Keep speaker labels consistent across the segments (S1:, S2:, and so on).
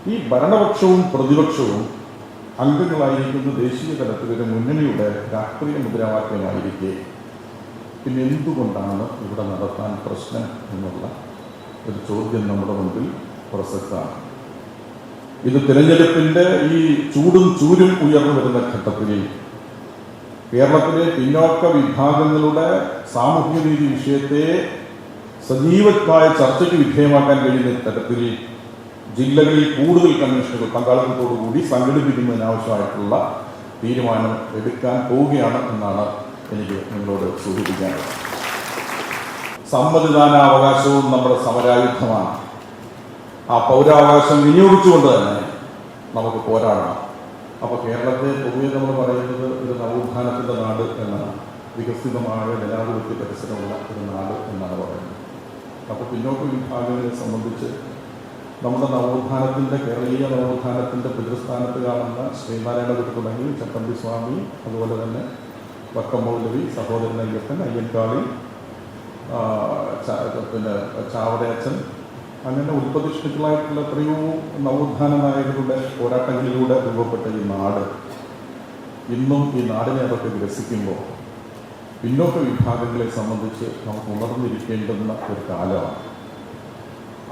S1: ഈ ഭരണപക്ഷവും പ്രതിപക്ഷവും അംഗങ്ങളായിരിക്കുന്ന ദേശീയ തലത്തിലൊരു മുന്നണിയുടെ രാഷ്ട്രീയ മുദ്രാവാക്യമായിരിക്കെ പിന്നെ എന്തുകൊണ്ടാണ് ഇവിടെ നടത്താൻ പ്രശ്നം എന്നുള്ള ഒരു ചോദ്യം നമ്മുടെ മുൻപിൽ പ്രസക്തമാണ്. ഇത് തിരഞ്ഞെടുപ്പിൻ്റെ ഈ ചൂടും ചൂരും ഉയർന്നു വരുന്ന ഘട്ടത്തിൽ കേരളത്തിലെ പിന്നോക്ക വിഭാഗങ്ങളുടെ സാമൂഹിക നീതി വിഷയത്തെ സജീവമായ ചർച്ചയ്ക്ക് വിധേയമാക്കാൻ കഴിയുന്ന തരത്തിൽ ജില്ലകളിൽ കൂടുതൽ കമ്മീഷനുകൾ പങ്കാളിത്തത്തോടുകൂടി സംഘടിപ്പിക്കുന്നതിനാവശ്യമായിട്ടുള്ള തീരുമാനം എടുക്കാൻ പോവുകയാണ് എന്നാണ് എനിക്ക് നിങ്ങളോട് സൂചിപ്പിക്കാനുള്ളത്. സമ്മതിദാനാവകാശവും നമ്മുടെ സമരായുധമാണ്. ആ പൗരാവകാശം വിനിയോഗിച്ചുകൊണ്ട് തന്നെ നമുക്ക് പോരാടണം. അപ്പോൾ കേരളത്തെ പൊതുവെ നമ്മൾ പറയുന്നത് ഒരു നവോത്ഥാനത്തിൻ്റെ നാട് എന്നാണ്, വികസിതമായ ജനാധിപത്യ പരിസരമുള്ള ഒരു നാട് എന്നാണ് പറയുന്നത്. അപ്പോൾ പിന്നോക്ക വിഭാഗങ്ങളെ സംബന്ധിച്ച് നമ്മുടെ നവോത്ഥാനത്തിൻ്റെ കേരളീയ നവോത്ഥാനത്തിൻ്റെ പിതൃസ്ഥാനത്ത് കാണുന്ന ശ്രീനാരായണ ഗുരു തുടങ്ങി ചട്ടമ്പി സ്വാമി, അതുപോലെ തന്നെ വക്കം മൗലവി, സഹോദരൻ അയ്യപ്പൻ, അയ്യൻകാളി, പിന്നെ ചാവറയച്ചൻ, അങ്ങനെ ഉൽപ്പതിഷ്ഠികളായിട്ടുള്ള എത്രയോ നവോത്ഥാന നായകരുടെ പോരാട്ടങ്ങളിലൂടെ രൂപപ്പെട്ട ഈ നാട് ഇന്നും ഈ നാടിനെ അതൊക്കെ വികസിക്കുമ്പോൾ പിന്നോക്ക വിഭാഗങ്ങളെ സംബന്ധിച്ച് നമുക്ക് ഉണർന്നിരിക്കേണ്ടുന്ന ഒരു കാലമാണ്.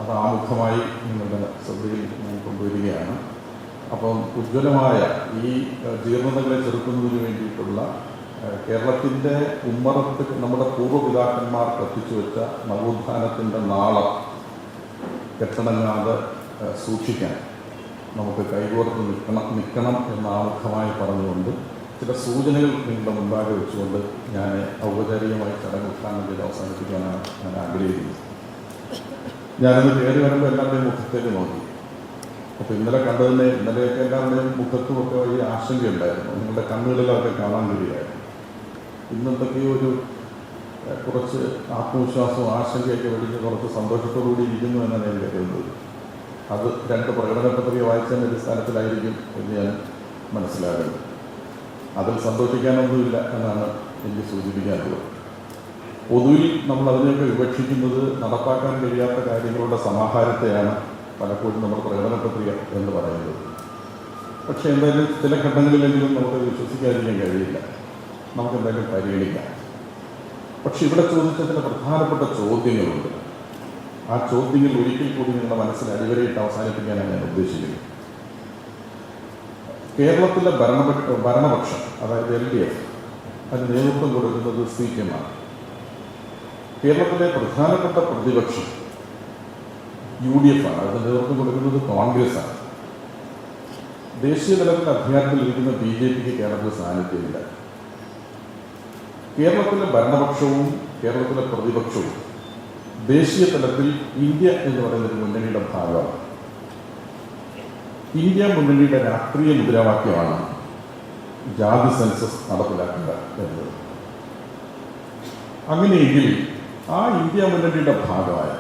S1: അത് ആമുഖമായി നിങ്ങളുടെ ശ്രദ്ധയിൽ ഞാൻ കൊണ്ടുവരികയാണ്. അപ്പം ഉജ്ജ്വലമായ ഈ ജീർണതകളെ ചെറുക്കുന്നതിന് വേണ്ടിയിട്ടുള്ള കേരളത്തിൻ്റെ ഉമ്മറത്ത് നമ്മുടെ പൂർവ്വപിതാക്കന്മാർ കത്തിച്ചു വെച്ച നവോത്ഥാനത്തിൻ്റെ നാളം കെട്ടടങ്ങാതെ സൂക്ഷിക്കാൻ നമുക്ക് കൈകോർത്ത് നിൽക്കണം എന്ന് ആമുഖമായി പറഞ്ഞുകൊണ്ട് ചില സൂചനകൾ നിങ്ങളുടെ മുമ്പാകെ വെച്ചുകൊണ്ട് ഞാൻ ഔപചാരികമായി ചടങ്ങ് ഉദ്ഘാടനം ചെയ്ത് അവസാനിപ്പിക്കാനാണ് ഞാൻ ആഗ്രഹിക്കുന്നത്. ഞാനത് കയറി വരുമ്പോൾ എല്ലാവരുടെയും മുഖത്തേക്ക് നോക്കി. അപ്പോൾ ഇന്നലെ കണ്ടതിനെ ഇന്നലെയൊക്കെ എല്ലാവരുടെയും മുഖത്തുമൊക്കെ ഈ ആശങ്കയുണ്ടായിരുന്നു, നിങ്ങളുടെ കണ്ണുകളിലൊക്കെ കാണാൻ കഴിയായിരുന്നു. ഇന്നെന്തൊക്കെയോ ഒരു കുറച്ച് ആത്മവിശ്വാസവും ആശങ്കയൊക്കെ വെടിഞ്ഞ് കുറച്ച് സന്തോഷത്തോടുകൂടി ഇരിക്കുന്നു എന്നാണ് ഞാൻ കരുതുന്നത്. അത് രണ്ട് പ്രകടന പത്രിക വായിച്ചതിൻ്റെ അടിസ്ഥാനത്തിലായിരിക്കും എന്ന് ഞാൻ മനസ്സിലാകുന്നത്. അതിൽ സന്തോഷിക്കാനൊന്നുമില്ല എന്നാണ് എനിക്ക് സൂചിപ്പിക്കാനുള്ളത്. പൊതുവിൽ നമ്മൾ അതിനെയൊക്കെ വിവക്ഷിക്കുന്നത് നടപ്പാക്കാൻ കഴിയാത്ത കാര്യങ്ങളുടെ സമാഹാരത്തെയാണ് പലപ്പോഴും നമ്മൾ പ്രകടന പത്രിക എന്ന് പറയുന്നത്. പക്ഷേ എന്തായാലും ചില ഘട്ടങ്ങളിലെങ്കിലും നമുക്ക് വിശ്വസിക്കാതിരിക്കാൻ കഴിയില്ല, നമുക്കെന്തായാലും പരിഗണിക്കാം. പക്ഷെ ഇവിടെ ചോദിച്ച ചില പ്രധാനപ്പെട്ട ചോദ്യങ്ങളുണ്ട്. ആ ചോദ്യങ്ങൾ ഒരിക്കൽ കൂടി നിങ്ങളുടെ മനസ്സിൽ അടിവരയിട്ട് അവസാനിപ്പിക്കാനാണ് ഞാൻ ഉദ്ദേശിക്കുന്നത്. കേരളത്തിലെ ഭരണപക്ഷം, അതായത് LDF, അതിന് നേതൃത്വം കൊടുക്കുന്നത് CPM ആണ്. കേരളത്തിലെ പ്രധാനപ്പെട്ട പ്രതിപക്ഷം UDF ആണ്, അതിന് നേതൃത്വം കൊടുക്കുന്നത് കോൺഗ്രസ് ആണ്. ദേശീയ തലത്തിൽ അധികാരത്തിലിരിക്കുന്ന BJPക്ക് കേരളത്തിൽ സാന്നിധ്യമില്ല. കേരളത്തിലെ ഭരണപക്ഷവും കേരളത്തിലെ പ്രതിപക്ഷവും ദേശീയ തലത്തിൽ ഇന്ത്യ എന്ന് പറയുന്ന ഒരു മുന്നണിയുടെ ഭാഗമാണ്. ഇന്ത്യ മുന്നണിയുടെ രാഷ്ട്രീയ മുദ്രാവാക്യമാണ് ജാതി സെൻസസ് നടപ്പിലാക്കുക എന്നത്. അങ്ങനെയെങ്കിൽ ആ ഇന്ത്യ മുന്നണിയുടെ ഭാഗമായ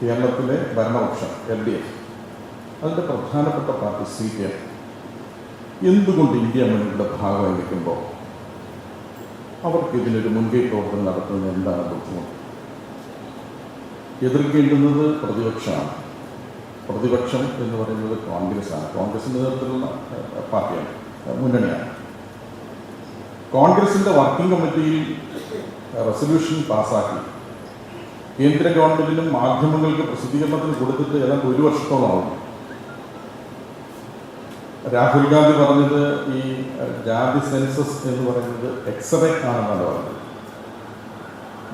S1: കേരളത്തിലെ ഭരണപക്ഷം LDF, അതിൻ്റെ പ്രധാനപ്പെട്ട പാർട്ടി CPM എന്തുകൊണ്ട് ഇന്ത്യ മുന്നണിയുടെ ഭാഗമായി നിൽക്കുമ്പോൾ അവർക്ക് ഇതിനൊരു മുൻകൈ പ്രവർത്തനം നടത്തുന്നത് എന്താണ് ബുദ്ധിമുട്ട്? എതിർക്കേണ്ടുന്നത് പ്രതിപക്ഷമാണ്. പ്രതിപക്ഷം എന്ന് പറയുന്നത് കോൺഗ്രസ്സാണ്. കോൺഗ്രസിൻ്റെ നേതൃത്വത്തിലുള്ള പാർട്ടിയാണ്, മുന്നണിയാണ്. കോൺഗ്രസിൻ്റെ വർക്കിംഗ് കമ്മിറ്റിയിൽ റെസൊല്യൂഷൻ പാസ്സാക്കി കേന്ദ്ര ഗവൺമെൻറ്റിനും മാധ്യമങ്ങൾക്ക് പ്രസിദ്ധീകരണത്തിന് കൊടുത്തിട്ട് ഏതാണ്ട് 1 വർഷത്തോളമാകും. രാഹുൽ ഗാന്ധി പറഞ്ഞത് ഈ ജാതി സെൻസസ് എന്ന് പറയുന്നത് എക്സ്റേ ആണെന്നാണ് പറഞ്ഞത്.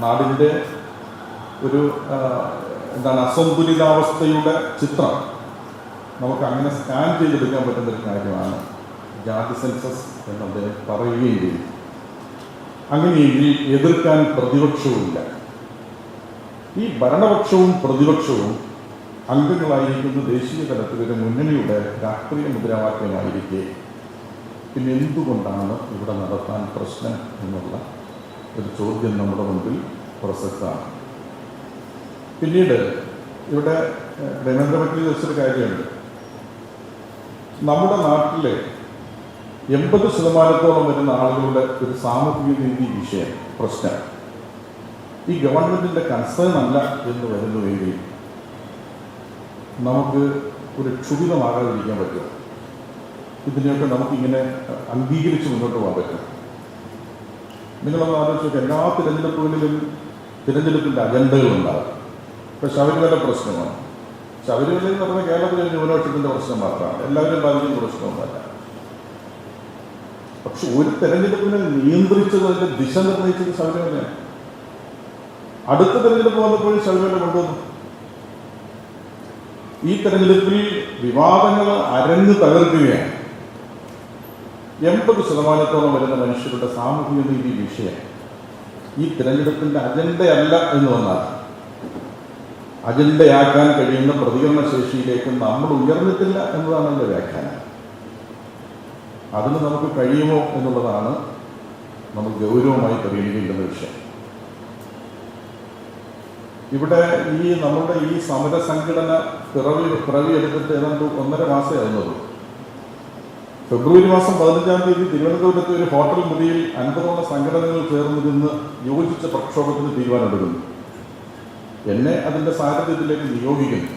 S1: നാടിൻ്റെ ഒരു അസന്തുലിതാവസ്ഥയുടെ ചിത്രം നമുക്ക് അങ്ങനെ സ്കാൻ ചെയ്തെടുക്കാൻ പറ്റുന്നൊരു കാര്യമാണ് ജാതി സെൻസസ് എന്ന് അദ്ദേഹം പറയുകയും ചെയ്തു. അങ്ങനെയെങ്കിൽ എതിർക്കാൻ പ്രതിപക്ഷവുമില്ല. ഈ ഭരണപക്ഷവും പ്രതിപക്ഷവും അംഗങ്ങളായിരിക്കുന്ന ദേശീയ തലത്തിലൊരു മുന്നണിയുടെ രാഷ്ട്രീയ മുദ്രാവാക്യമായിരിക്കെ പിന്നെ എന്തുകൊണ്ടാണ് ഇവിടെ നടത്താൻ പ്രശ്നം എന്നുള്ള ഒരു ചോദ്യം നമ്മുടെ മുൻപിൽ പ്രസക്തമാണ്. പിന്നീട് ഇവിടെ രമേന്ദ്ര പട്ടേൽ വെച്ചൊരു കാര്യമുണ്ട്. നമ്മുടെ നാട്ടിലെ 80% വരുന്ന ആളുകളുടെ ഒരു സാമൂഹിക നീതി വിഷയം പ്രശ്നം ഈ ഗവൺമെൻറ്റിൻ്റെ കൺസേൺ അല്ല എന്ന് വരുന്നുവെങ്കിൽ നമുക്ക് ഒരു ക്ഷുഭിതമാകാതിരിക്കാൻ പറ്റും. ഇതിനെയൊക്കെ നമുക്കിങ്ങനെ അംഗീകരിച്ച് മുന്നോട്ട് പോകാൻ പറ്റും. നിങ്ങളൊന്ന് ആലോചിച്ച് എല്ലാ തിരഞ്ഞെടുപ്പുകളിലും തിരഞ്ഞെടുപ്പിൻ്റെ അജണ്ടകളുണ്ടാകും. ഇപ്പോൾ ശബരിമല പ്രശ്നമാണ്. ശബരിമല എന്ന് പറഞ്ഞാൽ കേരളത്തിലെ ന്യൂനപക്ഷത്തിൻ്റെ പ്രശ്നം മാത്രമാണ്, എല്ലാവരും ബാധിക്കുന്ന പ്രശ്നമൊന്നുമല്ല. പക്ഷെ ഒരു തെരഞ്ഞെടുപ്പിനെ നിയന്ത്രിച്ചത്, അതിൻ്റെ ദിശ നിർണ്ണയിച്ചത് ശബരിമലയാണ്. അടുത്ത തെരഞ്ഞെടുപ്പ് വന്നപ്പോഴും ശബരിമല കൊണ്ടുവന്നു. ഈ തെരഞ്ഞെടുപ്പിൽ വിവാദങ്ങൾ അരങ്ങ് തകർക്കുകയാണ്. 80% വരുന്ന മനുഷ്യരുടെ സാമൂഹിക നീതി വിഷയം ഈ തിരഞ്ഞെടുപ്പിൻ്റെ അജണ്ടയല്ല എന്ന് വന്നാൽ അജണ്ടയാക്കാൻ കഴിയുന്ന പ്രതികരണശേഷിയിലേക്ക് നമ്മൾ ഉയർന്നിട്ടില്ല എന്നതാണ് എൻ്റെ വ്യാഖ്യാനം. അതിന് നമുക്ക് കഴിയുമോ എന്നുള്ളതാണ് നമ്മൾ ഗൗരവമായി പരിഗണിക്കേണ്ട വിഷയം. ഇവിടെ നമ്മുടെ ഈ സമര സംഘടന പിറവി എടുത്തിട്ട് ഏതാണ്ട് 1.5 മാസമേ ആകുന്നുള്ളൂ. ഫെബ്രുവരി മാസം 15-ാം തീയതി തിരുവനന്തപുരത്ത് ഒരു ഹോട്ടൽ മുറിയിൽ 50ഓളം സംഘടനകൾ ചേർന്നിരുന്ന് യോജിച്ച പ്രക്ഷോഭത്തിന് തീരുമാനമെടുക്കുന്നു. എന്നെ അതിൻ്റെ സാരഥ്യത്തിലേക്ക് നിയോഗിക്കുന്നു.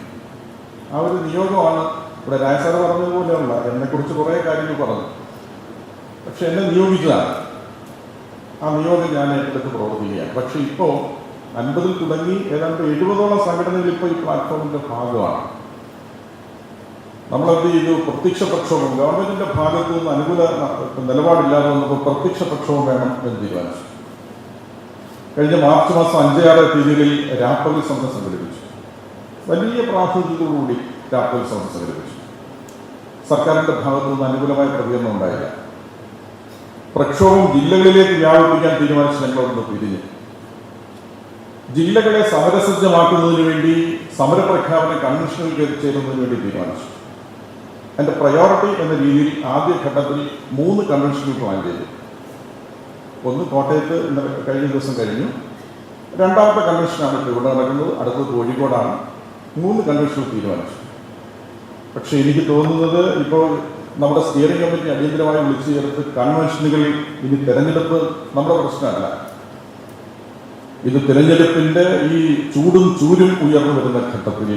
S1: ആ ഒരു നിയോഗമാണ് ഇവിടെ രാജസാർ പറഞ്ഞതുപോലെയുള്ള, എന്നെക്കുറിച്ച് കുറേ കാര്യങ്ങൾ പറഞ്ഞു. പക്ഷെ എന്നെ നിയോഗിച്ചതാണ്. ആ നിയോഗം ഞാൻ ഏറ്റെടുത്ത് പ്രവർത്തിക്കുകയാണ്. പക്ഷെ ഇപ്പോൾ 50-ൽ തുടങ്ങി ഏതാണ്ട് 70ഓളം സംഘടനകൾ ഇപ്പോൾ ഈ പ്ലാറ്റ്ഫോമിൻ്റെ ഭാഗമാണ്. നമ്മളെന്ത് ചെയ്തു? പ്രത്യക്ഷ പ്രക്ഷോഭം, ഗവൺമെന്റിന്റെ ഭാഗത്തു നിന്ന് അനുകൂല നിലപാടില്ലാതെ വന്നപ്പോൾ പ്രത്യക്ഷ പ്രക്ഷോഭം വേണം എന്ന് തീരുമാനിച്ചു. കഴിഞ്ഞ മാർച്ച് മാസം 5-6 തീയതികളിൽ രാപ്പകൽ സമരം സംഘടിപ്പിച്ചു. വലിയ പ്രാതിനിധ്യത്തോടുകൂടി രാപ്പകൽ സമരം സംഘടിപ്പിച്ചു. സർക്കാരിന്റെ ഭാഗത്തു നിന്ന് അനുകൂലമായ പ്രതികരണം ഉണ്ടായില്ല. പ്രക്ഷോഭം ജില്ലകളിലേക്ക് വ്യാപിപ്പിക്കാൻ തീരുമാനിച്ച് ഞങ്ങളോട് പിരിഞ്ഞു. ജില്ലകളെ സമരസജ്ജമാക്കുന്നതിന് വേണ്ടി സമരപ്രഖ്യാപന കൺവെൻഷനുകൾ ചേരുന്നതിന് വേണ്ടി തീരുമാനിച്ചു. അതിൻ്റെ പ്രയോറിറ്റി എന്ന രീതിയിൽ ആദ്യഘട്ടത്തിൽ 3 കൺവെൻഷനുകൾ പ്ലാൻ ചെയ്തു. ഒന്ന് കോട്ടയത്ത് കഴിഞ്ഞ ദിവസം കഴിഞ്ഞു. 2ാമത്തെ കൺവെൻഷനാണ് ഇപ്പോൾ ഇവിടെ നടക്കുന്നത്. അടുത്തത് കോഴിക്കോടാണ്. 3 കൺവെൻഷനുകൾ തീരുമാനിച്ചു. പക്ഷേ എനിക്ക് തോന്നുന്നത് ഇപ്പോൾ നമ്മുടെ സ്റ്റിയറിംഗ് കമ്മിറ്റി അടിയന്തരമായി വിളിച്ചു ചേർത്ത് കൺവെൻഷനുകൾ ഇനി തിരഞ്ഞെടുപ്പ് നമ്മുടെ പ്രശ്നമല്ല, ഇത് തിരഞ്ഞെടുപ്പിൻ്റെ ഈ ചൂടും ചൂരും ഉയർന്നു വരുന്ന ഘട്ടത്തിൽ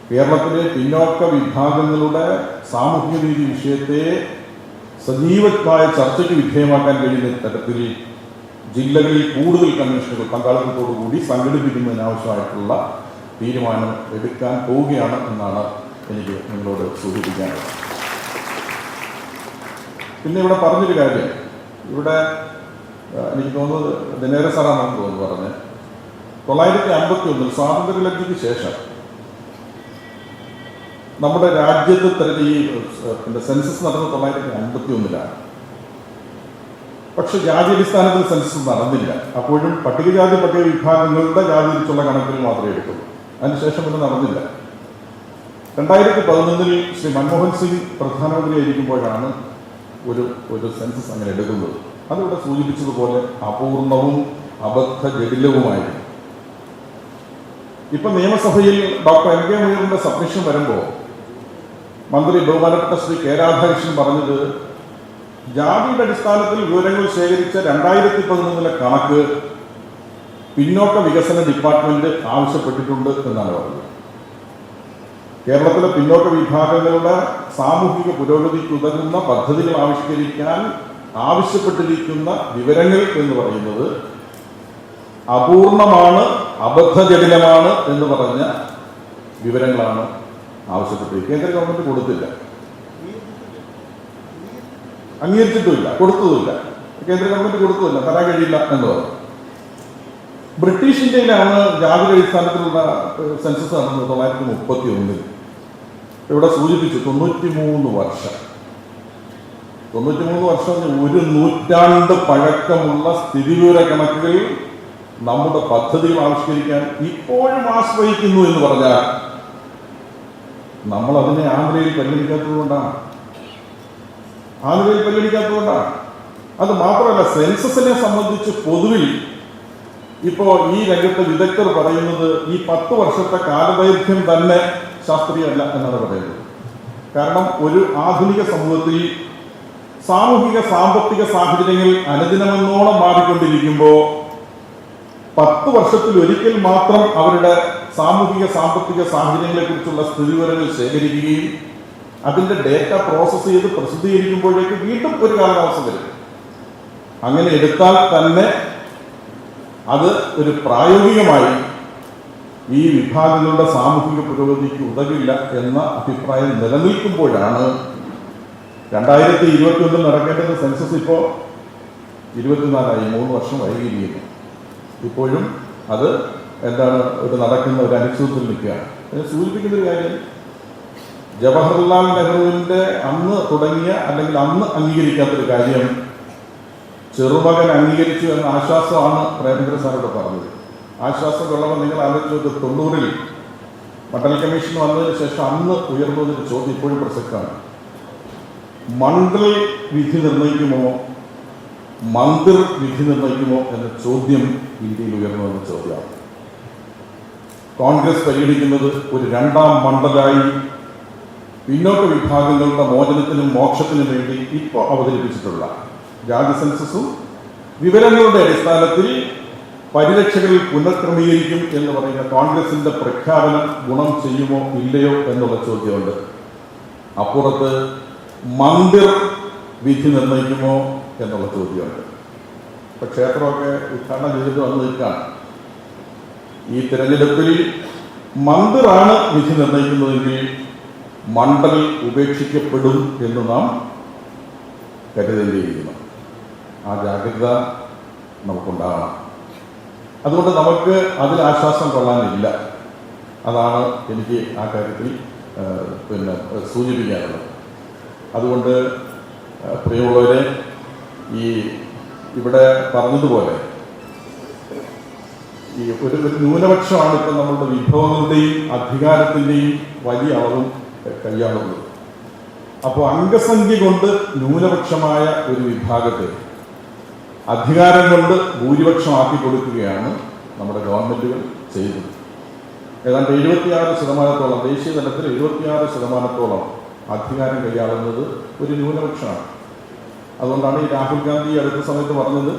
S1: കേരളത്തിലെ പിന്നോക്ക വിഭാഗങ്ങളുടെ സാമൂഹിക നീതി വിഷയത്തെ സജീവമായ ചർച്ചയ്ക്ക് വിധേയമാക്കാൻ കഴിയുന്ന തരത്തിൽ ജില്ലകളിൽ കൂടുതൽ കൺവെൻഷനുകൾ പങ്കാളിത്തത്തോടുകൂടി സംഘടിപ്പിക്കുന്നതിനാവശ്യമായിട്ടുള്ള തീരുമാനം എടുക്കാൻ പോവുകയാണ് എന്നാണ് എനിക്ക് നിങ്ങളോട് സൂചിപ്പിക്കാനുള്ളത്. പിന്നെ ഇവിടെ പറഞ്ഞൊരു കാര്യം, ഇവിടെ എനിക്ക് തോന്നുന്നത് ദിനേര സാറാണെന്ന് തോന്നുന്നു പറഞ്ഞ് 951 സ്വാതന്ത്ര്യലബ്ധിക്ക് ശേഷം നമ്മുടെ രാജ്യത്ത് ഈ സെൻസസ് നടന്നത് 951-ലാണ്. പക്ഷെ ജാതിയടിസ്ഥാനത്തിൽ സെൻസസ് നടന്നില്ല. അപ്പോഴും പട്ടികജാതി പട്ടിക വിഭാഗങ്ങളുടെ ജാതി തിരിച്ചുള്ള കണക്കിൽ മാത്രമേ എടുക്കുള്ളൂ. അതിനുശേഷം പിന്നെ നടന്നില്ല. 2011-ൽ ശ്രീ മൻമോഹൻ സിംഗ് പ്രധാനമന്ത്രിയായിരിക്കുമ്പോഴാണ് ഒരു സെൻസസ് അങ്ങനെ എടുക്കുന്നത്. അതിവിടെ സൂചിപ്പിച്ചതുപോലെ അപൂർണവും അബദ്ധജടിലവുമായിരുന്നു. ഇപ്പൊ നിയമസഭയിൽ ഡോക്ടർ എം കെ മുനീറിന്റെ സബ്മിഷൻ വരുമ്പോൾ മന്ത്രി ബഹുമാനപ്പെട്ട ശ്രീ കെ രാധാകൃഷ്ണൻ പറഞ്ഞത് ജാതിയുടെ അടിസ്ഥാനത്തിൽ വിവരങ്ങൾ ശേഖരിച്ച 2011-ലെ കണക്ക് പിന്നോക്ക വികസന ഡിപ്പാർട്ട്മെന്റ് ആവശ്യപ്പെട്ടിട്ടുണ്ട് എന്നാണ് പറഞ്ഞത്. കേരളത്തിലെ പിന്നോക്ക വിഭാഗങ്ങളുടെ സാമൂഹിക പുരോഗതിക്ക് ഉതകുന്ന പദ്ധതികൾ ആവിഷ്കരിക്കാൻ ആവശ്യപ്പെട്ടിരിക്കുന്ന വിവരങ്ങൾ എന്ന് പറയുന്നത് അപൂർണമാണ്, അബദ്ധജടിലമാണ് എന്ന് പറഞ്ഞ വിവരങ്ങളാണ് ആവശ്യപ്പെട്ടിരിക്കുന്നത്. കേന്ദ്ര ഗവൺമെന്റ് കൊടുത്തില്ല, അംഗീകരിച്ചിട്ടുമില്ല, കൊടുത്തതുമില്ല. കേന്ദ്ര ഗവൺമെന്റ് കൊടുത്തതില്ല, തരാൻ കഴിയില്ല എന്ന് പറഞ്ഞു. ബ്രിട്ടീഷ് ഇന്ത്യയിലാണ് ജാതി അടിസ്ഥാനത്തിലുള്ള സെൻസസ് നടന്നത് 1931-ൽ. ഇവിടെ സൂചിപ്പിച്ചു 93 വർഷം. 93 വർഷം, 1 നൂറ്റാണ്ട് പഴക്കമുള്ള സ്ഥിതിവിവര കണക്കുകൾ നമ്മുടെ പദ്ധതികൾ ആവിഷ്കരിക്കാൻ ഇപ്പോഴും ആശ്രയിക്കുന്നു എന്ന് പറഞ്ഞാൽ നമ്മൾ അതിനെ ആന്ധ്രയിൽ പരിഗണിക്കാത്തതുകൊണ്ടാണ്. അത് മാത്രമല്ല, സെൻസസിനെ സംബന്ധിച്ച് പൊതുവിൽ ഇപ്പോൾ ഈ രംഗത്തെ വിദഗ്ധർ പറയുന്നത് ഈ 10 വർഷത്തെ കാലദൈർഘ്യം തന്നെ ശാസ്ത്രീയമല്ല എന്നാണ് പറയുന്നത്. കാരണം ഒരു ആധുനിക സമൂഹത്തിൽ സാമൂഹിക സാമ്പത്തിക സാഹചര്യങ്ങൾ അനുദിനമെന്നോളം മാറിക്കൊണ്ടിരിക്കുമ്പോൾ 10 വർഷത്തിൽ ഒരിക്കൽ മാത്രം അവരുടെ സാമൂഹിക സാമ്പത്തിക സാഹചര്യങ്ങളെക്കുറിച്ചുള്ള സ്ഥിതിവിവരങ്ങൾ ശേഖരിക്കുകയും അതിൻ്റെ ഡേറ്റ പ്രോസസ്സ് ചെയ്ത് പ്രസിദ്ധീകരിക്കുമ്പോഴേക്ക് വീണ്ടും ഒരു കാലതാമസം വരും. അങ്ങനെ എടുത്താൽ തന്നെ അത് ഒരു പ്രായോഗികമായി ഈ വിഭാഗങ്ങളുടെ സാമൂഹിക പുരോഗതിക്ക് ഉതകില്ല എന്ന അഭിപ്രായം നിലനിൽക്കുമ്പോഴാണ് 2021 നടക്കേണ്ടുന്ന സെൻസസ് ഇപ്പോൾ 24 3 വർഷം വൈകിയിരിക്കുന്നു. ഇപ്പോഴും അത് ഒരു നടക്കുന്ന ഒരു അനിശ്ചിതത്വത്തിൽ നിൽക്കുകയാണ്. അതിനെ സൂചിപ്പിക്കുന്ന ഒരു കാര്യം, ജവഹർലാൽ നെഹ്റുവിൻ്റെ അന്ന് തുടങ്ങിയ അല്ലെങ്കിൽ അന്ന് അംഗീകരിക്കാത്തൊരു കാര്യം ചെറുമകൻ അംഗീകരിച്ചു എന്ന ആശ്വാസമാണ് പ്രേമേന്ദ്ര സാറോട് പറഞ്ഞത്. ആശ്വാസം കൊള്ളവൻ നിങ്ങൾ ആലോചിച്ചത് 90-ൽ മണ്ഡൽ കമ്മീഷൻ വന്നതിന് ശേഷം അന്ന് ഉയർന്നതിന് ചോദ്യം ഇപ്പോഴും പ്രസക്തമാണ്. മണ്ഡൽ വിധി നിർണ്ണയിക്കുമോ, മന്ദിർ വിധി നിർണ്ണയിക്കുമോ എന്ന ചോദ്യം ഇന്ത്യയിൽ ഉയർന്നു വന്ന ചോദ്യമാണ്. കോൺഗ്രസ് പരിഗണിക്കുന്നത് ഒരു 2ാം മണ്ഡലായി പിന്നോക്ക വിഭാഗങ്ങളുടെ മോചനത്തിനും മോക്ഷത്തിനും വേണ്ടി ഇപ്പോൾ അവതരിപ്പിച്ചിട്ടുള്ള ജാതി സെൻസസും വിവരങ്ങളുടെ അടിസ്ഥാനത്തിൽ പരിരക്ഷകളിൽ പുനഃക്രമീകരിക്കും എന്ന് പറയുന്ന കോൺഗ്രസിന്റെ പ്രഖ്യാപനം ഗുണം ചെയ്യുമോ ഇല്ലയോ എന്നുള്ള ചോദ്യമുണ്ട്. അപ്പുറത്ത് മന്ദിർ വിധി നിർണ്ണയിക്കുമോ എന്നുള്ള ചോദ്യമുണ്ട്. ഇപ്പൊ ക്ഷേത്രമൊക്കെ ഉദ്ഘാടനം ചെയ്തിട്ട് വന്നു നിൽക്കുകയാണ്. ഈ തിരഞ്ഞെടുപ്പിൽ മന്ദിറാണ് വിധി നിർണ്ണയിക്കുന്നതെങ്കിൽ മണ്ഡൽ ഉപേക്ഷിക്കപ്പെടും എന്ന് നാം കരുതേണ്ടിയിരിക്കുന്നു. ആ ജാഗ്രത നമുക്കുണ്ടാകണം. അതുകൊണ്ട് നമുക്ക് അതിൽ ആശ്വാസം കൊള്ളാനില്ല. അതാണ് എനിക്ക് ആ കാര്യത്തിൽ സൂചിപ്പിക്കാനുള്ളത്. അതുകൊണ്ട് പ്രിയമുള്ളവരെ, ഈ ഇവിടെ പറഞ്ഞതുപോലെ ഈ ഒരു ന്യൂനപക്ഷമാണ് ഇപ്പം നമ്മളുടെ വിഭവങ്ങളുടെയും അധികാരത്തിൻ്റെയും വലിയ അളവും കൈയാളുന്നത്. അപ്പോൾ അംഗസംഖ്യ കൊണ്ട് ന്യൂനപക്ഷമായ ഒരു വിഭാഗത്തെ അധികാരം കൊണ്ട് ഭൂരിപക്ഷമാക്കി കൊടുക്കുകയാണ് നമ്മുടെ ഗവൺമെൻറ്റുകൾ ചെയ്തത്. ഏതാണ്ട് 76% ദേശീയ തലത്തിൽ 76% അധികാരം കൈയാളുന്നത് ഒരു ന്യൂനപക്ഷമാണ്. അതുകൊണ്ടാണ് ഈ രാഹുൽ ഗാന്ധി അടുത്ത സമയത്ത് പറഞ്ഞത്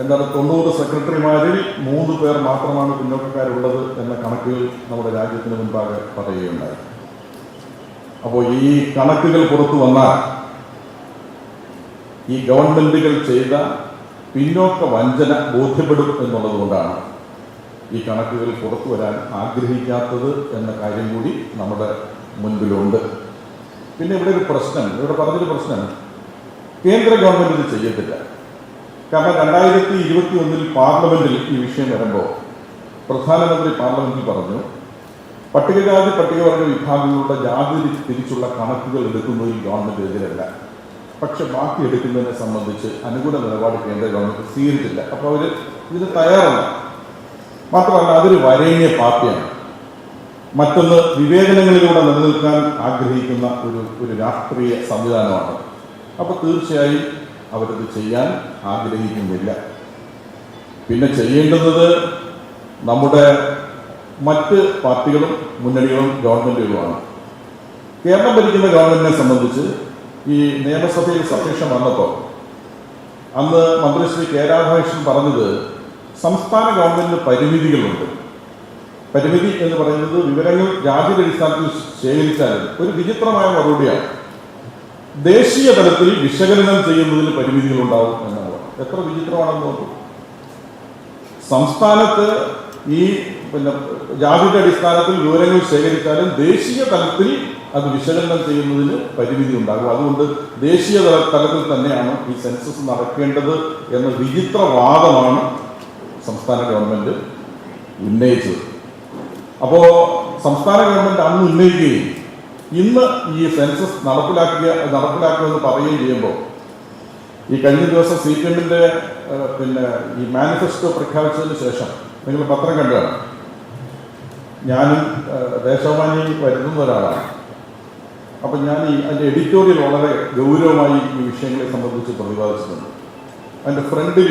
S1: 90 സെക്രട്ടറിമാരിൽ 3 പേർ മാത്രമാണ് പിന്നോക്കക്കാരുള്ളത് എന്ന കണക്കുകൾ നമ്മുടെ രാജ്യത്തിന് മുൻപാകെ പറയുകയുണ്ടായി. അപ്പോൾ ഈ കണക്കുകൾ പുറത്തു വന്നാൽ ഈ ഗവൺമെന്റുകൾ ചെയ്ത പിന്നോക്ക വഞ്ചന ബോധ്യപ്പെടും എന്നുള്ളത് കൊണ്ടാണ് ഈ കണക്കുകൾ പുറത്തു വരാൻ ആഗ്രഹിക്കാത്തത് എന്ന കാര്യം കൂടി നമ്മുടെ മുൻപിലുണ്ട്. പിന്നെ ഇവിടെ ഒരു പ്രശ്നം, ഇവിടെ പറഞ്ഞൊരു പ്രശ്നം, കേന്ദ്ര ഗവൺമെന്റ് ഇത് ചെയ്യത്തില്ല. കാരണം 2021 പാർലമെന്റിൽ ഈ വിഷയം വരുമ്പോൾ പ്രധാനമന്ത്രി പാർലമെന്റിൽ പറഞ്ഞു, പട്ടികജാതി പട്ടികവർഗ വിഭാഗങ്ങളുടെ ജാതി തിരിച്ചുള്ള കണക്കുകൾ എടുക്കുന്നതിൽ ഗവൺമെന്റ് എതിരല്ല, പക്ഷെ ബാക്കി എടുക്കുന്നതിനെ സംബന്ധിച്ച് അനുകൂല നിലപാട് കേന്ദ്ര ഗവൺമെന്റ് സ്വീകരിച്ചില്ല. അപ്പോൾ അവർ ഇതിന് തയ്യാറല്ല. മാത്രമല്ല, അതൊരു വരേണ്യ പാർട്ടിയാണ്. മറ്റൊന്ന്, വിവേചനങ്ങളിലൂടെ നിലനിൽക്കാൻ ആഗ്രഹിക്കുന്ന ഒരു രാഷ്ട്രീയ സംവിധാനമാണ്. അപ്പോൾ തീർച്ചയായും അവരത് ചെയ്യാൻ ആഗ്രഹിക്കുന്നില്ല. പിന്നെ ചെയ്യേണ്ടുന്നത് നമ്മുടെ മറ്റ് പാർട്ടികളും മുന്നണികളും ഗവൺമെന്റുകളുമാണ്. കേരളം ഭരിക്കുന്ന ഗവൺമെന്റിനെ സംബന്ധിച്ച് ഈ നിയമസഭയിൽ സബ്മിഷൻ വന്നപ്പോൾ അന്ന് മന്ത്രി ശ്രീ കെ രാധാകൃഷ്ണൻ പറഞ്ഞത് സംസ്ഥാന ഗവൺമെന്റിന് പരിമിതികളുണ്ട്. പരിമിതി എന്ന് പറയുന്നത് വിവരങ്ങൾ ജാതിയുടെ അടിസ്ഥാനത്തിൽ ശേഖരിച്ചാലും ഒരു വിചിത്രമായ മറുപടിയാണ്. ദേശീയ തലത്തിൽ വിശകലനം ചെയ്യുന്നതിന് പരിമിതികളുണ്ടാവും എന്നാണ്. എത്ര വിചിത്രമാണെന്ന് നോക്കൂ. സംസ്ഥാനത്ത് ഈ ജാതിയുടെ അടിസ്ഥാനത്തിൽ വിവരങ്ങൾ ശേഖരിച്ചാലും ദേശീയ തലത്തിൽ അത് വിശകലനം ചെയ്യുന്നതിന് പരിമിതി ഉണ്ടാകും. അതുകൊണ്ട് ദേശീയ തലത്തിൽ തന്നെയാണ് ഈ സെൻസസ് നടക്കേണ്ടത് എന്ന വിചിത്രവാദമാണ് സംസ്ഥാന ഗവൺമെന്റ് ഉന്നയിച്ചത്. അപ്പോൾ സംസ്ഥാന ഗവൺമെന്റ് അന്ന് ഉന്നയിക്കുകയും ഇന്ന് ഈ സെൻസസ് നടപ്പിലാക്കുമെന്ന് പറയുകയും ചെയ്യുമ്പോൾ ഈ കഴിഞ്ഞ ദിവസം CPM-ന്റെ ഈ മാനിഫെസ്റ്റോ പ്രഖ്യാപിച്ചതിന് ശേഷം നിങ്ങൾ പത്രം കണ്ടതാണ്. ഞാനും ദേശാഭിമാനി വരുന്ന ഒരാളാണ്. അപ്പം ഞാൻ അതിൻ്റെ എഡിറ്റോറിയൽ വളരെ ഗൗരവമായി ഈ വിഷയങ്ങളെ സംബന്ധിച്ച് പ്രതിപാദിച്ചിട്ടുണ്ട്. അതിൻ്റെ ഫ്രണ്ടിൽ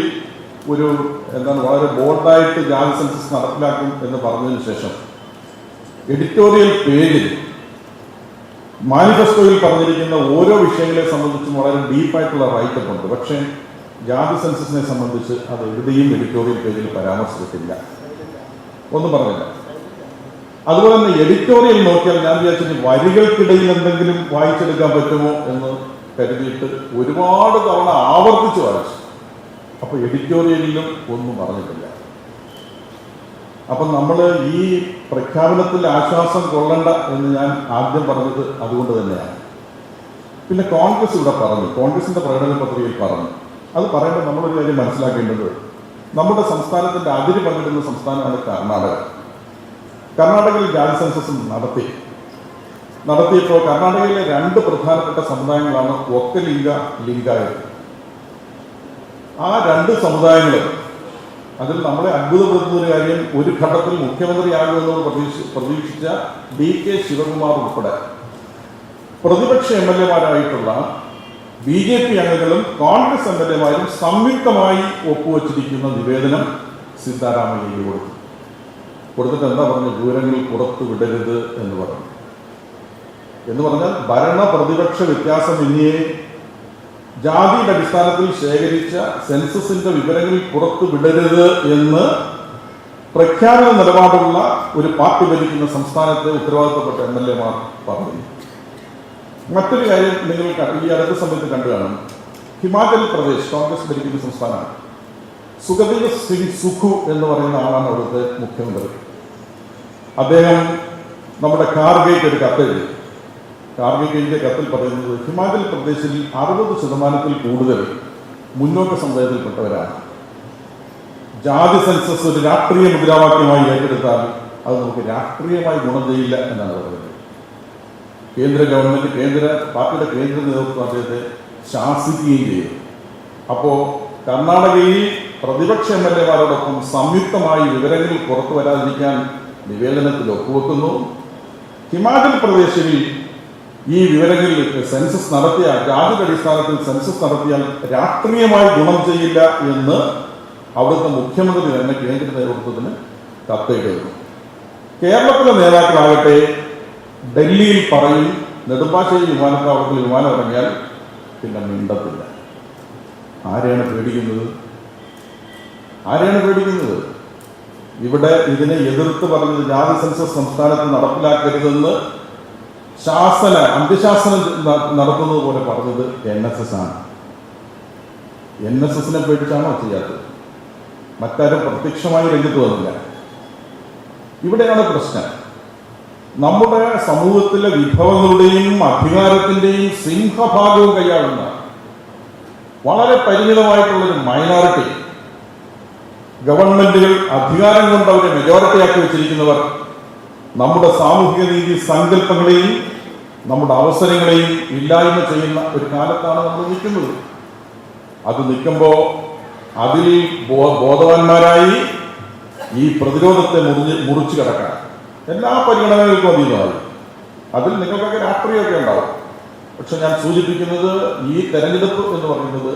S1: വളരെ ബോൾഡായിട്ട് ജാതി സെൻസസ് നടപ്പിലാക്കും എന്ന് പറഞ്ഞതിന് ശേഷം എഡിറ്റോറിയൽ പേജിൽ മാനിഫെസ്റ്റോയിൽ പറഞ്ഞിരിക്കുന്ന ഓരോ വിഷയങ്ങളെ സംബന്ധിച്ചും വളരെ ഡീപ്പായിട്ടുള്ള റൈറ്റപ്പ് ഉണ്ട്. പക്ഷേ ജാതി സെൻസസിനെ സംബന്ധിച്ച് അത് എവിടെയും എഡിറ്റോറിയൽ പേജിൽ പരാമർശിച്ചിട്ടില്ല. ഒന്നും പറഞ്ഞില്ല. അതുപോലെ തന്നെ എഡിറ്റോറിയൽ നോക്കിയാൽ ഞാൻ വിചാരിച്ചു വരികൾക്കിടയിൽ എന്തെങ്കിലും വായിച്ചെടുക്കാൻ പറ്റുമോ എന്ന് കരുതിയിട്ട് ഒരുപാട് തവണ ആവർത്തിച്ച് വായിച്ചു. അപ്പൊ എഡിറ്റോറിയലിലും ഒന്നും പറഞ്ഞിട്ടില്ല. അപ്പം നമ്മൾ ഈ പ്രഖ്യാപനത്തിൽ ആശ്വാസം കൊള്ളണ്ട എന്ന് ഞാൻ ആദ്യം പറഞ്ഞത് അതുകൊണ്ട് തന്നെയാണ്. പിന്നെ കോൺഗ്രസ് ഇവിടെ പറഞ്ഞു, കോൺഗ്രസിന്റെ പ്രകടന പത്രികയിൽ പറഞ്ഞു. അത് പറയുമ്പോൾ നമ്മളൊരു കാര്യം മനസ്സിലാക്കേണ്ടത്, നമ്മുടെ സംസ്ഥാനത്തിന്റെ അതിര് പങ്കിടുന്ന സംസ്ഥാനമാണ് കർണാടക. കർണാടകയിൽ ജാതി സെൻസസ് നടത്തിയപ്പോൾ കർണാടകയിലെ 2 പ്രധാനപ്പെട്ട സമുദായങ്ങളാണ് ഒക്കലിംഗ, ലിംഗായത്ത്. ആ 2 സമുദായങ്ങളും അതിൽ നമ്മളെ അത്ഭുതപ്പെടുത്തുന്ന ഒരു കാര്യം, ഒരു ഘട്ടത്തിൽ മുഖ്യമന്ത്രിയാകുമെന്ന് പ്രതീക്ഷിച്ച DK ശിവകുമാർ ഉൾപ്പെടെ പ്രതിപക്ഷ MLA-മാരായിട്ടുള്ള BJP അംഗങ്ങളും കോൺഗ്രസ് MLA-മാരും സംയുക്തമായി ഒപ്പുവച്ചിരിക്കുന്ന നിവേദനം സിദ്ധാരാമയ്യയ്ക്ക് കൊടുത്തിട്ട് എന്താ പറഞ്ഞു? വിവരങ്ങൾ പുറത്തു വിടരുത് എന്ന് പറഞ്ഞു. എന്ന് പറഞ്ഞാൽ ഭരണ പ്രതിപക്ഷ വ്യത്യാസമന്യേ ജാതിയുടെ അടിസ്ഥാനത്തിൽ ശേഖരിച്ച സെൻസസിന്റെ വിവരങ്ങൾ പുറത്തു വിടരുത് എന്ന് പ്രഖ്യാപന നിലപാടുള്ള ഒരു പാർട്ടി ഭരിക്കുന്ന സംസ്ഥാനത്തെ ഉത്തരവാദിത്തപ്പെട്ട MLA-മാർ പറഞ്ഞു. മറ്റൊരു കാര്യം നിങ്ങൾ ഈ അടുത്ത സമയത്ത് കണ്ടു കാണും. ഹിമാചൽ പ്രദേശ് കോൺഗ്രസ് ഭരിക്കുന്ന സംസ്ഥാനമാണ്. സുഖദേവ് സിംഗ് സുഖു എന്ന് പറയുന്ന ആളാണ് അവിടുത്തെ മുഖ്യമന്ത്രി. അദ്ദേഹം നമ്മുടെ ഖാർഗെയ്ക്ക് ഒരു കത്തെഴുതി. ഖാർഗെയ്ക്ക് കത്തിൽ പറയുന്നത് ഹിമാചൽ പ്രദേശിൽ 60% കൂടുതൽ മുന്നോക്ക സമുദായത്തിൽപ്പെട്ടവരാണ്. ജാതി സെൻസസ് ഒരു രാഷ്ട്രീയ മുദ്രാവാക്യമായി ഏറ്റെടുത്താൽ അത് നമുക്ക് രാഷ്ട്രീയമായി ഗുണം ചെയ്യില്ല എന്നാണ് പറയുന്നത്. കേന്ദ്ര ഗവൺമെന്റ്, പാർട്ടിയുടെ കേന്ദ്ര നേതൃത്വം അദ്ദേഹത്തെ ശാസിക്കുകയും ചെയ്തു. അപ്പോ കർണാടകയിൽ പ്രതിപക്ഷ MLA-മാരോടൊപ്പം സംയുക്തമായി വിവരങ്ങൾ പുറത്തു വരാതിരിക്കാൻ നിവേദനത്തിൽ ഒപ്പുവെക്കുന്നു. ഹിമാചൽ പ്രദേശിൽ ഈ വിവരങ്ങളിൽ സെൻസസ് നടത്തിയ ജാതിയുടെ അടിസ്ഥാനത്തിൽ സെൻസസ് നടത്തിയാൽ രാഷ്ട്രീയമായി ഗുണം ചെയ്യില്ല എന്ന് അവിടുത്തെ മുഖ്യമന്ത്രി തന്നെ കേന്ദ്ര നേതൃത്വത്തിന് കത്തെഴുതുന്നു. കേരളത്തിലെ നേതാക്കളാകട്ടെ ഡൽഹിയിൽ പറയും, നെടുമ്പാശ്ശേരി വിമാനത്താവളത്തിൽ വിമാനം ഇറങ്ങിയാൽ പിന്നെ മിണ്ടത്തില്ല. ആരെയാണ് പേടിക്കുന്നത്? ഇവിടെ ഇതിനെ എതിർത്ത് പറഞ്ഞത് ജാതി സെൻസസ് സംസ്ഥാനത്ത് നടപ്പിലാക്കരുതെന്ന് അന്ത്യശാസനം നടത്തുന്നത് പോലെ പറഞ്ഞത് NSS ആണ്. NSS-നെ പേടിച്ചാണോ ചെയ്യാത്തത്? മറ്റാരും പ്രത്യക്ഷമായി രംഗത്ത് വന്നില്ല. ഇവിടെയാണ് പ്രശ്നം. നമ്മുടെ സമൂഹത്തിലെ വിഭവങ്ങളുടെയും അധികാരത്തിന്റെയും സിംഹഭാഗവും കൈയാളുന്ന വളരെ പരിമിതമായിട്ടുള്ളൊരു മൈനോറിറ്റി, ഗവൺമെന്റുകൾ അധികാരം കൊണ്ട് അവരെ മെജോറിറ്റിയാക്കി വെച്ചിരിക്കുന്നവർ നമ്മുടെ സാമൂഹിക നീതി സങ്കല്പങ്ങളെയും നമ്മുടെ അവസരങ്ങളെയും ഇല്ലായ്മ ചെയ്യുന്ന ഒരു കാലത്താണ് നമ്മൾ നിൽക്കുന്നത്. അത് നിൽക്കുമ്പോൾ അതിൽ ബോധവാന്മാരായി ഈ പ്രതിരോധത്തെ മുറിച്ചു കിടക്കാൻ എല്ലാ പരിഗണനകൾക്കും അതീതമായി. അതിൽ നിങ്ങൾക്കൊക്കെ രാഷ്ട്രീയമൊക്കെ ഉണ്ടാവും. പക്ഷെ ഞാൻ സൂചിപ്പിക്കുന്നത് ഈ തെരഞ്ഞെടുപ്പ് എന്ന് പറയുന്നത്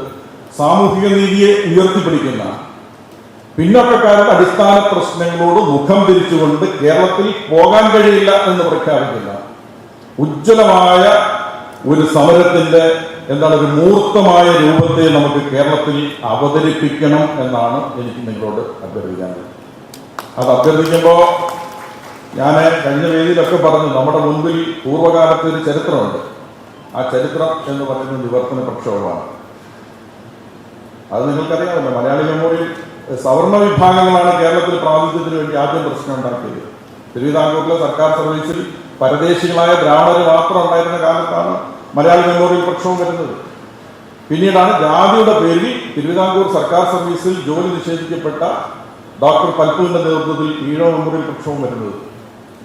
S1: സാമൂഹിക നീതിയെ ഉയർത്തിപ്പിടിക്കുന്ന പിന്നോക്കക്കാരുടെ അടിസ്ഥാന പ്രശ്നങ്ങളോട് മുഖം തിരിച്ചുകൊണ്ട് കേരളത്തിൽ പോകാൻ കഴിയില്ല എന്ന് പ്രഖ്യാപിക്കുന്ന ഉജ്ജ്വലമായ ഒരു സമരത്തിന്റെ ഒരു മൂർത്തമായ രൂപത്തെ നമുക്ക് കേരളത്തിൽ അവതരിപ്പിക്കണം എന്നാണ് എനിക്ക് നിങ്ങളോട് അഭ്യർത്ഥിക്കാനുള്ളത്. അത് അഭ്യർത്ഥിക്കുമ്പോൾ ഞാൻ കഴിഞ്ഞ വേദിയിലൊക്കെ പറഞ്ഞു, നമ്മുടെ മുൻപിൽ പൂർവ്വകാലത്തെ ഒരു ചരിത്രമുണ്ട്. ആ ചരിത്രം എന്ന് പറയുന്നത് നിവർത്തന പ്രക്ഷോഭമാണ്. അത് നിങ്ങൾക്കറിയാമല്ലോ. മലയാളി മെമ്മോറിയൽ സവർണ വിഭാഗങ്ങളാണ് കേരളത്തിൽ പ്രാതിനിധ്യത്തിന് വേണ്ടി ആദ്യം പ്രശ്നം ഉണ്ടാക്കിയത്. തിരുവിതാംകൂറിലെ സർക്കാർ സർവീസിൽ പരദേശികളായ ബ്രാഹ്മണർ മാത്രം ഉണ്ടായിരുന്ന കാലത്താണ് മലയാളി മെമ്മോറിയൽ പ്രക്ഷോഭം വരുന്നത്. പിന്നീടാണ് ജാതിയുടെ പേരിൽ തിരുവിതാംകൂർ സർക്കാർ സർവീസിൽ ജോലി നിഷേധിക്കപ്പെട്ട ഡോക്ടർ പൽപ്പുവിന്റെ നേതൃത്വത്തിൽ ഈഴവ മെമ്മോറിയൽ പ്രക്ഷോഭം വരുന്നത്.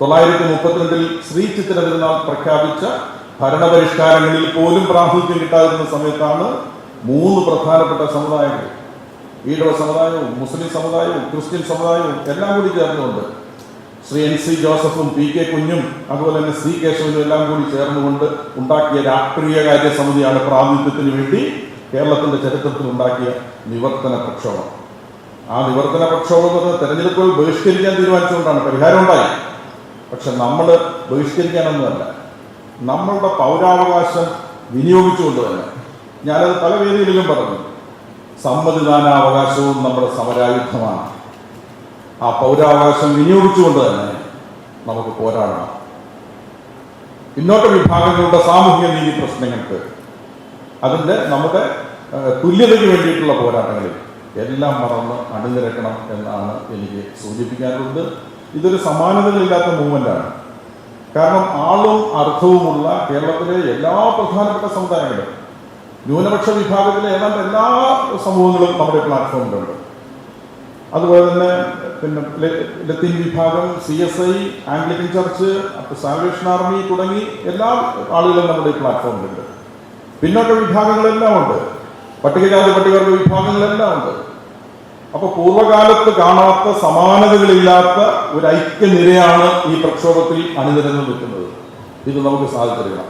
S1: 932 ശ്രീ ചിത്തിര തിരുനാൾ പ്രഖ്യാപിച്ച ഭരണപരിഷ്കാരങ്ങളിൽ പോലും പ്രാതിനിധ്യം കിട്ടാതിരുന്ന സമയത്താണ് 3 പ്രധാനപ്പെട്ട സമുദായങ്ങൾ, ഈഴവ സമുദായവും മുസ്ലിം സമുദായവും ക്രിസ്ത്യൻ സമുദായവും എല്ലാം കൂടി ചേർന്നുകൊണ്ട് ശ്രീ NC ജോസഫും PK കുഞ്ഞും അതുപോലെ തന്നെ C കേശവനും എല്ലാം കൂടി ചേർന്നുകൊണ്ട് ഉണ്ടാക്കിയ രാഷ്ട്രീയകാര്യ സമിതിയാണ് പ്രാതിനിധ്യത്തിന് വേണ്ടി കേരളത്തിന്റെ ചരിത്രത്തിൽ ഉണ്ടാക്കിയ നിവർത്തന പ്രക്ഷോഭം. ആ നിവർത്തന പ്രക്ഷോഭം തെരഞ്ഞെടുപ്പുകൾ ബഹിഷ്കരിക്കാൻ തീരുമാനിച്ചുകൊണ്ടാണ്. പരിഹാരം ഉണ്ടായി. പക്ഷെ നമ്മൾ ബഹിഷ്കരിക്കാനൊന്നുമല്ല, നമ്മളുടെ പൗരാവകാശം വിനിയോഗിച്ചുകൊണ്ട് തന്നെ. ഞാനത് പല വേദികളിലും പറഞ്ഞു, സമ്മതിദാനാവകാശവും നമ്മുടെ സമരായുധമാണ്. ആ പൗരാവകാശം വിനിയോഗിച്ചുകൊണ്ട് തന്നെ നമുക്ക് പോരാടണം. പിന്നോക്ക വിഭാഗങ്ങളുടെ സാമൂഹിക നീതി പ്രശ്നങ്ങൾക്ക് അതിൻ്റെ നമ്മുടെ തുല്യതയ്ക്ക് വേണ്ടിയിട്ടുള്ള പോരാട്ടങ്ങളിൽ എല്ലാം മറന്ന് അണിനിരക്കണം എന്നാണ് എനിക്ക് സൂചിപ്പിക്കാനുള്ളത്. ഇതൊരു സമാനതകളില്ലാത്ത മൂവ്മെൻ്റാണ്. കാരണം ആളും അർത്ഥവുമുള്ള കേരളത്തിലെ എല്ലാ പ്രധാനപ്പെട്ട സമുദായങ്ങളും, ന്യൂനപക്ഷ വിഭാഗത്തിലെ ഏതാണ്ട് എല്ലാ സമൂഹങ്ങളും നമ്മുടെ പ്ലാറ്റ്ഫോമിലുണ്ട്. അതുപോലെ തന്നെ ലത്തീൻ വിഭാഗം, CSI, Anglican church, salvation army തുടങ്ങി എല്ലാ ആളുകളും നമ്മുടെ പ്ലാറ്റ്ഫോമിലുണ്ട്. പിന്നോക്ക വിഭാഗങ്ങളെല്ലാം ഉണ്ട്, പട്ടികജാതി പട്ടികവർഗ വിഭാഗങ്ങളെല്ലാം ഉണ്ട്. അപ്പൊ പൂർവ്വകാലത്ത് കാണാത്ത സമാനതകളില്ലാത്ത ഒരു ഐക്യനിരയാണ് ഈ പ്രക്ഷോഭത്തിൽ അണിനിരന്ന് നിൽക്കുന്നത്. ഇത് നമുക്ക് സാധിച്ചെടുക്കുക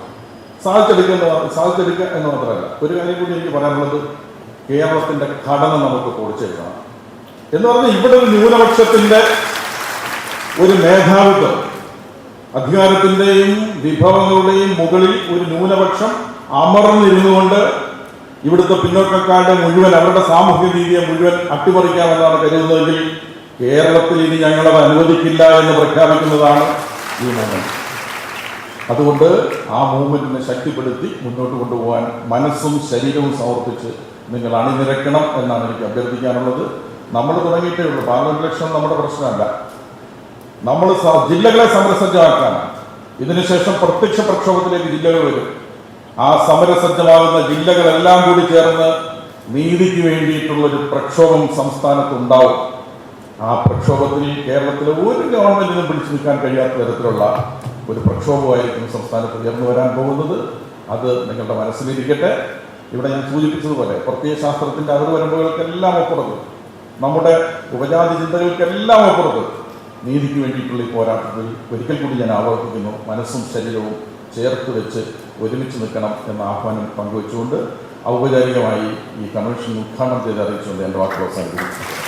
S1: എന്ന് മാത്രമല്ല, ഒരു കാര്യം കൂടി എനിക്ക് പറയാനുള്ളത്, കേരളത്തിന്റെ ഘടന നമുക്ക് പൊളിച്ചെടുക്കണം എന്ന് പറഞ്ഞാൽ ഇവിടെ ഒരു ന്യൂനപക്ഷത്തിന്റെ ഒരു മേധാവിത്വം, അധികാരത്തിന്റെയും വിഭവങ്ങളുടെയും മുകളിൽ ഒരു ന്യൂനപക്ഷം അമർന്നിരുന്നുകൊണ്ട് ഇവിടുത്തെ പിന്നോക്കക്കാരുടെ മുഴുവൻ, അവരുടെ സാമൂഹ്യ നീതിയെ മുഴുവൻ അട്ടിമറിക്കാമെന്നാണ് കരുതുന്നതെങ്കിൽ കേരളത്തിൽ ഇനി ഞങ്ങളത് അനുവദിക്കില്ല എന്ന് പ്രഖ്യാപിക്കുന്നതാണ് ഈ മൂവ്മെന്റ്. അതുകൊണ്ട് ആ മൂവ്മെന്റിനെ ശക്തിപ്പെടുത്തി മുന്നോട്ട് കൊണ്ടുപോകാൻ മനസ്സും ശരീരവും സമർപ്പിച്ച് നിങ്ങൾ അണിനിരക്കണം എന്നാണ് എനിക്ക് അഭ്യർത്ഥിക്കാനുള്ളത്. നമ്മൾ തുടങ്ങിയിട്ടേ ഉള്ളൂ. പാർലമെന്റ് ഇലക്ഷൻ നമ്മുടെ പ്രശ്നമല്ല. നമ്മൾ ജില്ലകളെ സമരസജ്ജമാക്കാനാണ്. ഇതിനുശേഷം പ്രത്യക്ഷ പ്രക്ഷോഭത്തിലേക്ക് ജില്ലകൾ വരും. ആ സമരസജ്ജമാകുന്ന ജില്ലകളെല്ലാം കൂടി ചേർന്ന് നീതിക്ക് വേണ്ടിയിട്ടുള്ളൊരു പ്രക്ഷോഭം സംസ്ഥാനത്തുണ്ടാവും. ആ പ്രക്ഷോഭത്തിൽ കേരളത്തിലെ ഒരു ഗവൺമെന്റിനും പിടിച്ചു നിൽക്കാൻ കഴിയാത്ത തരത്തിലുള്ള ഒരു പ്രക്ഷോഭമായിരിക്കും സംസ്ഥാനത്ത് ഉയർന്നു വരാൻ പോകുന്നത്. അത് നിങ്ങളുടെ മനസ്സിലിരിക്കട്ടെ. ഇവിടെ ഞാൻ സൂചിപ്പിച്ചതുപോലെ പ്രത്യയശാസ്ത്രത്തിന്റെ അതിർവരമ്പുകൾക്കെല്ലാം അപ്പുറത്ത്, നമ്മുടെ ഉപജാതി ചിന്തകൾക്കെല്ലാം അപ്പുറത്ത് നീതിക്ക് വേണ്ടിയിട്ടുള്ള ഈ പോരാട്ടത്തിൽ ഒരിക്കൽ കൂടി ഞാൻ ആവർത്തിക്കുന്നു, മനസ്സും ശരീരവും ചേർത്ത് വെച്ച് ഒരുമിച്ച് നിൽക്കണം എന്ന ആഹ്വാനം പങ്കുവെച്ചുകൊണ്ട് ഔപചാരികമായി ഈ കൺവെൻഷൻ ഉദ്ഘാടനം ചെയ്ത് അറിയിച്ചുകൊണ്ട് എൻ്റെ വാക്കുകൾ അവസാനിപ്പിക്കുന്നു.